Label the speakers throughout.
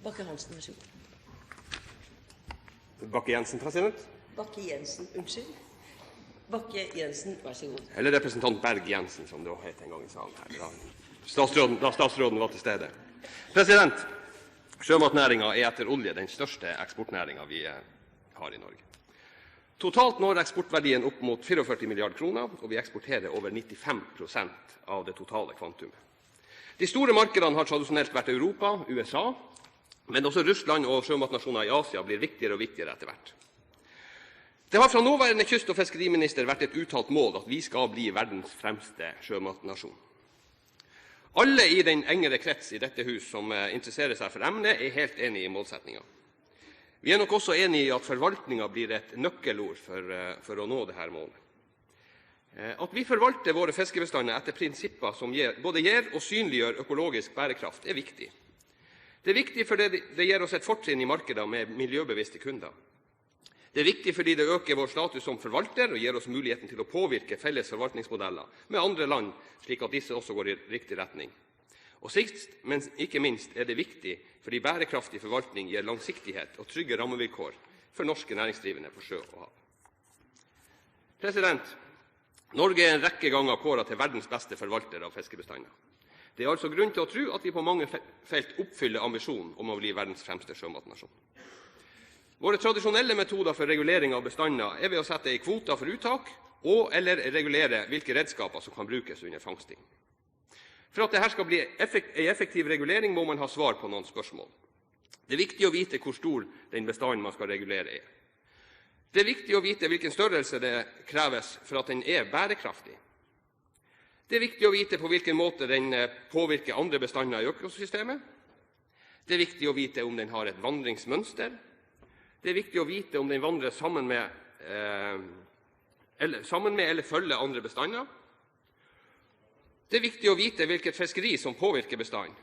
Speaker 1: Bakke-Hansen, vær så god.
Speaker 2: Bakke-Jensen, president.
Speaker 1: Bakke-Jensen, unnskyld. Bakke-Jensen, vær så god.
Speaker 2: Eller representant Berg-Jensen, som det het en gang i salen her, da statsråden var til stede. President, sjømatnæringen er etter olje den største eksportnæringen vi har i Norge. Totalt når eksportverdien opp mot 44 milliarder kroner, og vi eksporterer over 95% av det totale kvantumet. De store markedene har tradisjonelt vært Europa, USA, men også Russland og sjømatnasjoner i Asia blir viktigere og viktigere etter hvert. Det har fra nåværende kyst- og fiskeriminister vært et uttalt mål at vi skal bli verdens fremste sjømatnasjon. Alle i den engere krets i dette hus som interesserer seg for emnet, er helt enige i målsetningen. Vi er nok også enige i at forvaltningen blir et nøkkelord for å nå dette målet. At vi forvalter våre fiskebestander etter prinsipper som både gir og synliggjør økologisk bærekraft, er viktig. Det er viktig fordi det gir oss et fortrinn i markeder med miljøbevisste kunder. Det er viktig fordi det øker vår status som forvalter og gir oss muligheten til å påvirke felles forvaltningsmodeller med andre land, slik at disse også går i riktig retning. Og sist, men ikke minst, er det viktig fordi bærekraftig forvaltning gir langsiktighet og trygge rammevilkår for norske næringsdrivende på sjø og hav. President, Norge er en rekke ganger kåret til verdens beste forvalter av fiskebestander. Det er altså grunn til å tro at vi på mange felt oppfyller ambisjonen om å bli verdens fremste sjømatnasjon. Våre tradisjonelle metoder for regulering av bestander er ved å sette i kvoter for uttak eller regulere hvilke redskaper som kan brukes under fangsting. For at dette skal bli en effektiv regulering må man ha svar på noen spørsmål. Det er viktig å vite hvor stor den bestanden man skal regulere er. Det er viktig å vite hvilken størrelse det kreves for at den er bærekraftig. Det er viktig å vite på hvilken måte den påvirker andre bestander i økosystemet. Det er viktig å vite om den har et vandringsmønster. Det er viktig å vite om den vandrer sammen med eller følger andre bestander. Det er viktig å vite hvilket fiskeri som påvirker bestanden.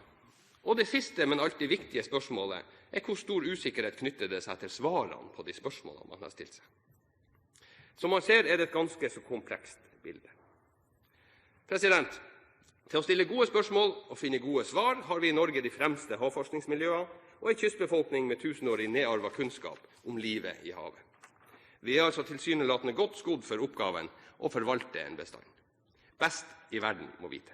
Speaker 2: Og det siste, men alltid viktige spørsmålet er hvor stor usikkerhet knytter det seg til svarene på de spørsmålene man har stilt seg. Som man ser er det et ganske så komplekst bilde. President, til å stille gode spørsmål og finne gode svar har vi i Norge de fremste havforskningsmiljøer og en kystbefolkning med tusenårig nedarvet kunnskap om livet i havet. Vi er altså tilsynelatende godt skodd for oppgaven å forvalte en bestand. Best i verden må vite.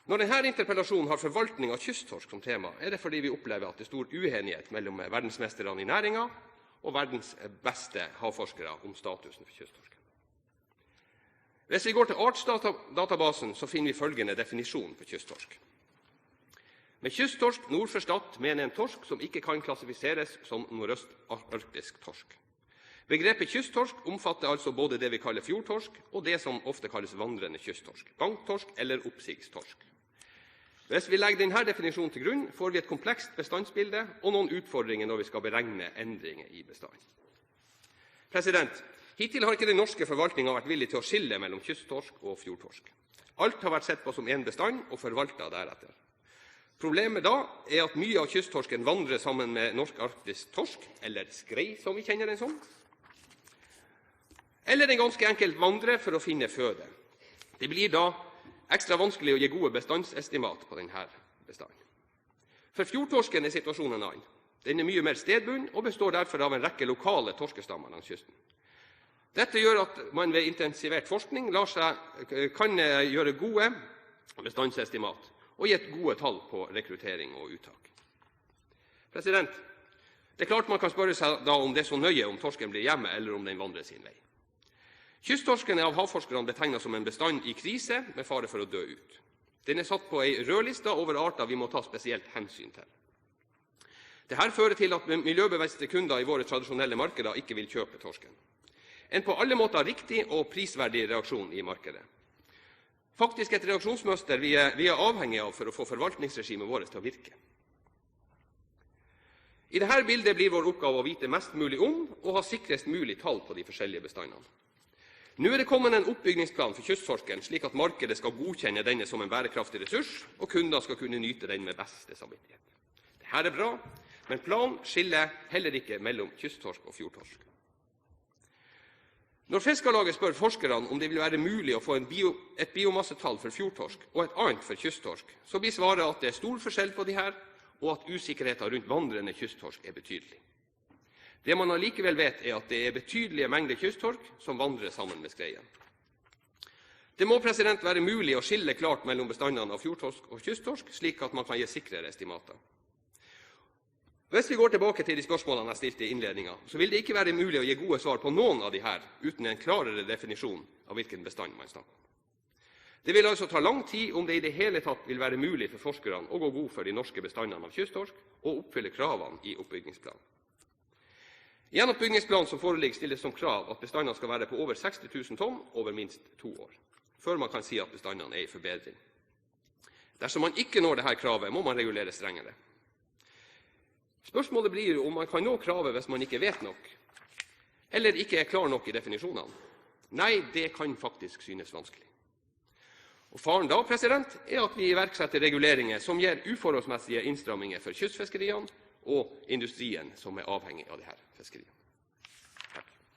Speaker 2: Når denne interpellasjonen har forvaltning av kysttorsk som tema, er det fordi vi opplever at det er stor uenighet mellom verdensmesterne i næringen og verdens beste havforskere om statusen for kysttorsken. Hvis vi går til artsdatabasen, så finner vi følgende definisjon for kysttorsk. Med kysttorsk nord for Stad mener en torsk som ikke kan klassifiseres som nordøstarktisk torsk. Begrepet kysttorsk omfatter altså både det vi kaller fjordtorsk og det som ofte kalles vandrende kysttorsk, banktorsk eller oppsigstorsk. Hvis vi legger denne definisjonen til grunn, får vi et komplekst bestandsbilde og noen utfordringer når vi skal beregne endringer i bestanden. Hittil har ikke den norske forvaltningen vært villig til å skille mellom kysttorsk og fjordtorsk. Alt har vært sett på som en bestand og forvaltet deretter. Problemet da er at mye av kysttorsken vandrer sammen med norsk-arktisk torsk, eller skrei som vi kjenner den som. Eller den ganske enkelt vandrer for å finne føde. Det blir da ekstra vanskelig å gi gode bestandsestimat på denne bestanden. For fjordtorsken er situasjonen en annen. Den er mye mer stedbunden og består derfor av en rekke lokale torskestammer langs kysten. Dette gjør at man ved intensivert forskning kan gjøre gode bestandsestimat og gi et gode tall på rekruttering og uttak. Det er klart man kan spørre seg da om det er så nøye om torsken blir hjemme eller om den vandrer sin vei. Kysttorsken er av havforskerne betegnet som en bestand i krise med fare for å dø ut. Den er satt på en rødliste over arter vi må ta spesielt hensyn til. Dette fører til at miljøbevisste kunder i våre tradisjonelle markeder ikke vil kjøpe torsken. En på alle måter riktig og prisverdig reaksjon i markedet. Faktisk et reaksjonsmønster vi er avhengig av for å få forvaltningsregimet vårt til å virke. I dette bildet blir vår oppgave å vite mest mulig om og ha sikrest mulig tall på de forskjellige bestandene. Nå er det kommet en oppbyggingsplan for kysttorsken, slik at markedet skal godkjenne denne som en bærekraftig ressurs, og kunder skal kunne nyte den med beste samvittighet. Dette er bra, men planen skiller heller ikke mellom kysttorsk og fjordtorsk. Når Fiskarlaget spør forskerne om det vil være mulig å få et biomassetall for fjordtorsk og et annet for kysttorsk, så blir svaret at det er stor forskjell på de her, og at usikkerheten rundt vandrende kysttorsk er betydelig. Det man allikevel vet, er at det er betydelige mengder kysttorsk som vandrer sammen med skreien. Det må være mulig å skille klart mellom bestandene av fjordtorsk og kysttorsk, slik at man kan gi sikrere estimater. Hvis vi går tilbake til de spørsmålene jeg stilte i innledningen, så vil det ikke være mulig å gi gode svar på noen av de her uten en klarere definisjon av hvilken bestand man snakker om. Det vil altså ta lang tid om det i det hele tatt vil være mulig for forskerne å gå god for de norske bestandene av kysttorsk og oppfylle kravene i oppbyggingsplanen. I en oppbyggingsplan som foreligger stilles som krav at bestandene skal være på over 60 000 tonn over minst 2 år, før man kan si at bestandene er i forbedring. Dersom man ikke når dette kravet, må man regulere strengere. Spørsmålet blir om man kan nå kravet hvis man ikke vet nok, eller ikke er klar nok i definisjonene. Nei, det kan faktisk synes vanskelig. Og faren da, er at vi iverksetter reguleringer som gir uforholdsmessige innstramminger for kystfiskeriene og industrien som er avhengig av disse fiskeriene.